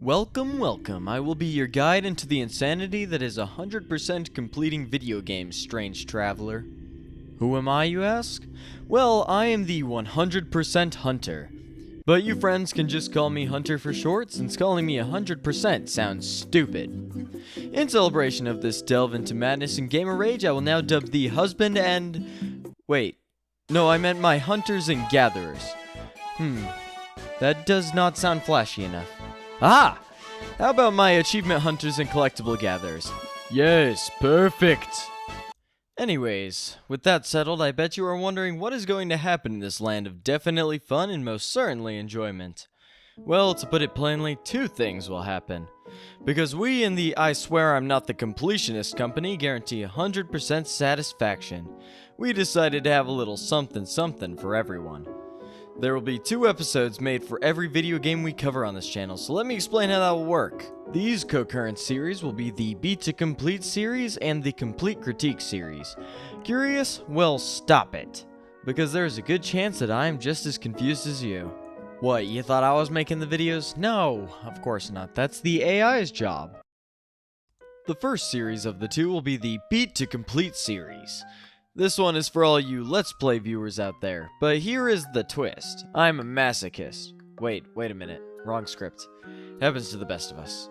Welcome, welcome. I will be your guide into the insanity that is 100% completing video games, strange traveler. Who am I, you ask? Well, I am the 100% Hunter. But you friends can just call me Hunter for short, since calling me 100% sounds stupid. In celebration of this delve into madness and gamer rage, I will now dub the husband and... Wait. No, I meant my hunters and gatherers. That does not sound flashy enough. Ah! How about my achievement hunters and collectible gatherers? Yes, perfect! Anyways, with that settled, I bet you are wondering what is going to happen in this land of definitely fun and most certainly enjoyment. Well, to put it plainly, two things will happen. Because we in the I Swear I'm Not the Completionist company guarantee 100% satisfaction. We decided to have a little something something for everyone. There will be 2 episodes made for every video game we cover on this channel, so let me explain how that will work. These concurrent series will be the Beat to Complete series and the Complete Critique series. Curious? Well, stop it. Because there's a good chance that I am just as confused as you. What, you thought I was making the videos? No, of course not. That's the AI's job. The first series of the 2 will be the Beat to Complete series. This one is for all you Let's Play viewers out there, but here is the twist. I'm a masochist. Wait a minute. Wrong script. Happens to the best of us.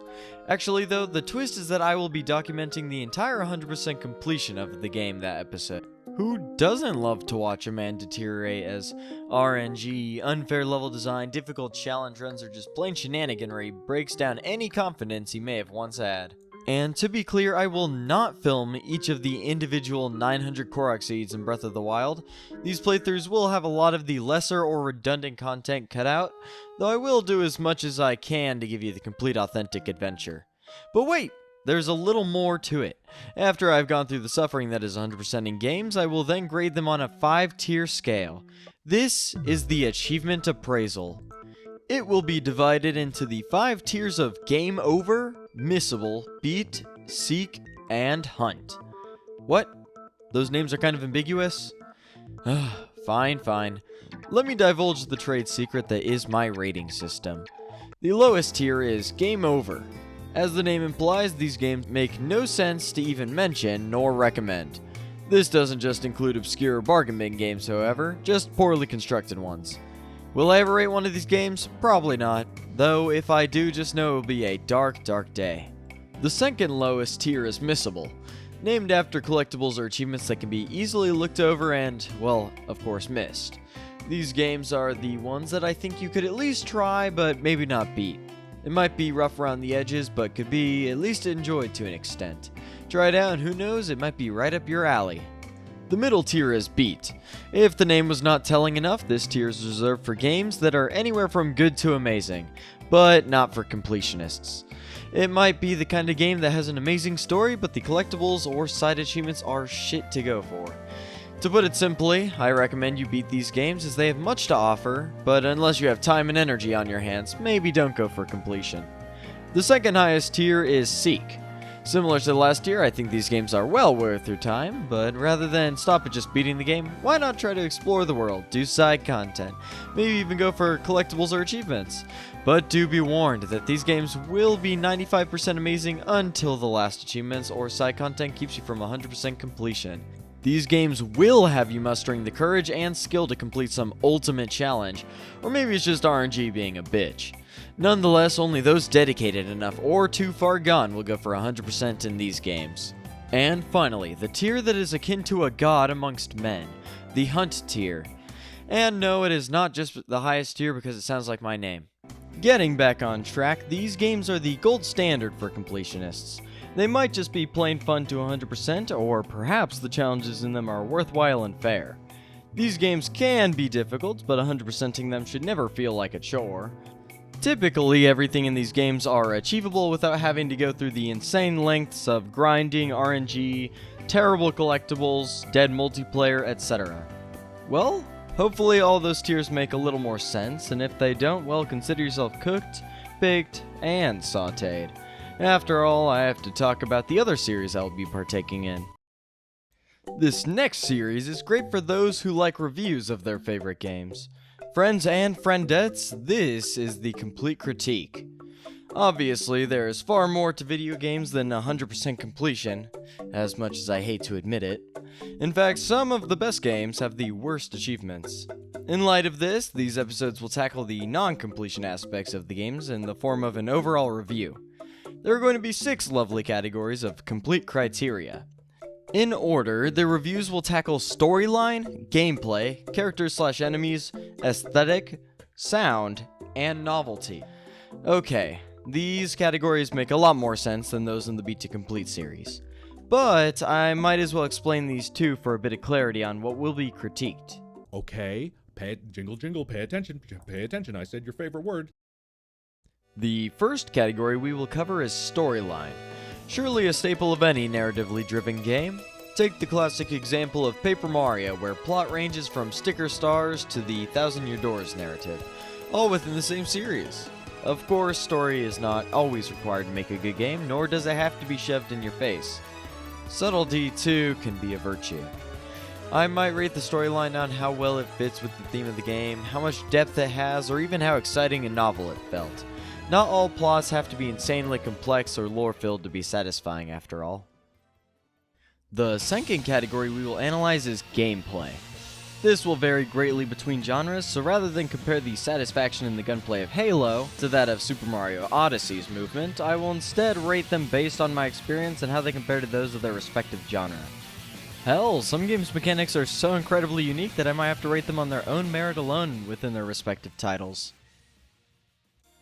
Actually though, the twist is that I will be documenting the entire 100% completion of the game that episode. Who doesn't love to watch a man deteriorate as RNG, unfair level design, difficult challenge runs, or just plain shenaniganry breaks down any confidence he may have once had? And to be clear, I will not film each of the individual 900 Korok seeds in Breath of the Wild. These playthroughs will have a lot of the lesser or redundant content cut out, though I will do as much as I can to give you the complete authentic adventure. But wait! There's a little more to it. After I've gone through the suffering that is 100% in games, I will then grade them on a 5-tier scale. This is the achievement appraisal. It will be divided into the 5 tiers of Game Over, Missable, Beat, Seek, and Hunt. What? Those names are kind of ambiguous? Fine. Let me divulge the trade secret that is my rating system. The lowest tier is Game Over. As the name implies, these games make no sense to even mention nor recommend. This doesn't just include obscure bargain bin games, however, just poorly constructed ones. Will I ever rate one of these games? Probably not, though if I do, just know it will be a dark, dark day. The second lowest tier is Missable, named after collectibles or achievements that can be easily looked over and, well, of course, missed. These games are the ones that I think you could at least try, but maybe not beat. It might be rough around the edges, but could be at least enjoyed to an extent. Try it out and who knows, it might be right up your alley. The middle tier is Beat. If the name was not telling enough, this tier is reserved for games that are anywhere from good to amazing, but not for completionists. It might be the kind of game that has an amazing story, but the collectibles or side achievements are shit to go for. To put it simply, I recommend you beat these games as they have much to offer, but unless you have time and energy on your hands, maybe don't go for completion. The second highest tier is Seek. Similar to the last tier, I think these games are well worth your time, but rather than stop at just beating the game, why not try to explore the world, do side content, maybe even go for collectibles or achievements. But do be warned that these games will be 95% amazing until the last achievements or side content keeps you from 100% completion. These games will have you mustering the courage and skill to complete some ultimate challenge, or maybe it's just RNG being a bitch. Nonetheless, only those dedicated enough or too far gone will go for 100% in these games. And finally, the tier that is akin to a god amongst men, the Hunt tier. And no, it is not just the highest tier because it sounds like my name. Getting back on track, these games are the gold standard for completionists. They might just be plain fun to 100%, or perhaps the challenges in them are worthwhile and fair. These games can be difficult, but 100%ing them should never feel like a chore. Typically, everything in these games are achievable without having to go through the insane lengths of grinding, RNG, terrible collectibles, dead multiplayer, etc. Well, hopefully all those tiers make a little more sense, and if they don't, well, consider yourself cooked, baked, and sautéed. After all, I have to talk about the other series I will be partaking in. This next series is great for those who like reviews of their favorite games. Friends and friendettes, this is the Complete Critique. Obviously, there is far more to video games than 100% completion, as much as I hate to admit it. In fact, some of the best games have the worst achievements. In light of this, these episodes will tackle the non-completion aspects of the games in the form of an overall review. There are going to be 6 lovely categories of complete criteria. In order, the reviews will tackle storyline, gameplay, characters/enemies, aesthetic, sound, and novelty. Okay, these categories make a lot more sense than those in the Beat to Complete series. But I might as well explain these two for a bit of clarity on what will be critiqued. Okay, jingle jingle, pay attention, I said your favorite word. The first category we will cover is storyline. Surely a staple of any narratively driven game. Take the classic example of Paper Mario, where plot ranges from sticker stars to the Thousand Year Doors narrative, all within the same series. Of course, story is not always required to make a good game, nor does it have to be shoved in your face. Subtlety, too, can be a virtue. I might rate the storyline on how well it fits with the theme of the game, how much depth it has, or even how exciting and novel it felt. Not all plots have to be insanely complex or lore-filled to be satisfying, after all. The second category we will analyze is gameplay. This will vary greatly between genres, so rather than compare the satisfaction in the gunplay of Halo to that of Super Mario Odyssey's movement, I will instead rate them based on my experience and how they compare to those of their respective genre. Hell, some games' mechanics are so incredibly unique that I might have to rate them on their own merit alone within their respective titles.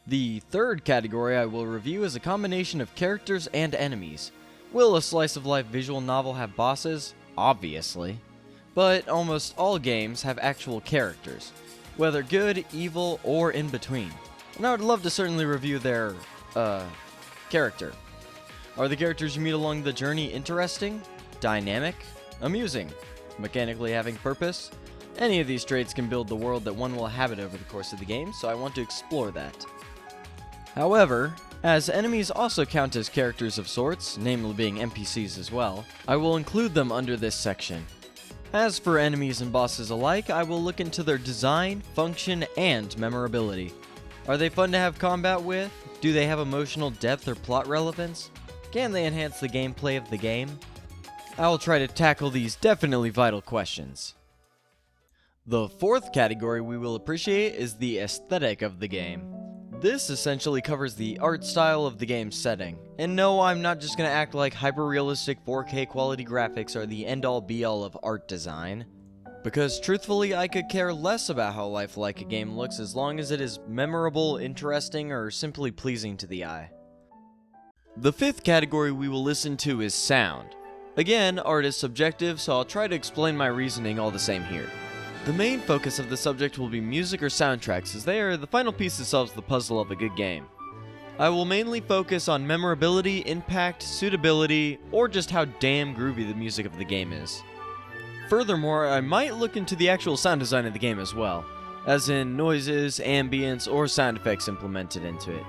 The third category I will review is a combination of characters and enemies. Will a slice-of-life visual novel have bosses? Obviously. But almost all games have actual characters, whether good, evil, or in between. And I would love to certainly review their, character. Are the characters you meet along the journey interesting, dynamic, amusing, mechanically having purpose? Any of these traits can build the world that one will inhabit over the course of the game, so I want to explore that. However, as enemies also count as characters of sorts, namely being NPCs as well, I will include them under this section. As for enemies and bosses alike, I will look into their design, function, and memorability. Are they fun to have combat with? Do they have emotional depth or plot relevance? Can they enhance the gameplay of the game? I will try to tackle these definitely vital questions. The fourth category we will appreciate is the aesthetic of the game. This essentially covers the art style of the game's setting. And no, I'm not just going to act like hyper-realistic 4K quality graphics are the end-all be-all of art design. Because truthfully, I could care less about how lifelike a game looks as long as it is memorable, interesting, or simply pleasing to the eye. The fifth category we will listen to is sound. Again, art is subjective, so I'll try to explain my reasoning all the same here. The main focus of the subject will be music or soundtracks, as they are the final piece that solves the puzzle of a good game. I will mainly focus on memorability, impact, suitability, or just how damn groovy the music of the game is. Furthermore, I might look into the actual sound design of the game as well, as in noises, ambience, or sound effects implemented into it.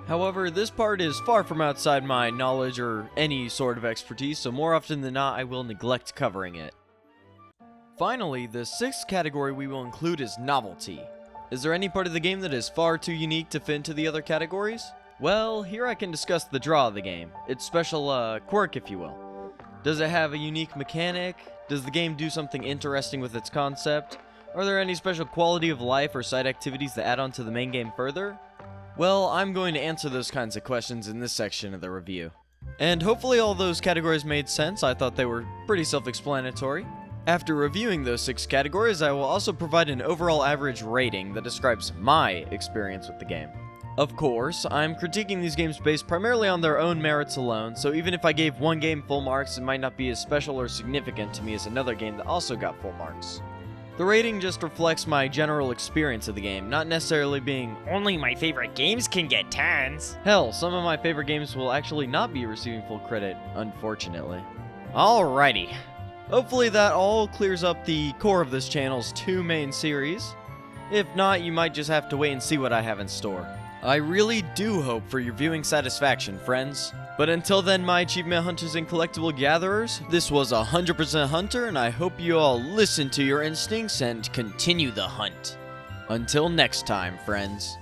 However, this part is far from outside my knowledge or any sort of expertise, so more often than not I will neglect covering it. Finally, the sixth category we will include is novelty. Is there any part of the game that is far too unique to fit into the other categories? Well, here I can discuss the draw of the game, its special, quirk if you will. Does it have a unique mechanic? Does the game do something interesting with its concept? Are there any special quality of life or side activities that add on to the main game further? Well, I'm going to answer those kinds of questions in this section of the review. And hopefully all those categories made sense. I thought they were pretty self-explanatory. After reviewing those 6 categories, I will also provide an overall average rating that describes my experience with the game. Of course, I'm critiquing these games based primarily on their own merits alone, so even if I gave one game full marks, it might not be as special or significant to me as another game that also got full marks. The rating just reflects my general experience of the game, not necessarily being, only my favorite games can get 10s. Hell, some of my favorite games will actually not be receiving full credit, unfortunately. Alrighty. Hopefully that all clears up the core of this channel's 2 main series. If not, you might just have to wait and see what I have in store. I really do hope for your viewing satisfaction, friends. But until then, my achievement hunters and collectible gatherers, this was 100% Hunter, and I hope you all listen to your instincts and continue the hunt. Until next time, friends.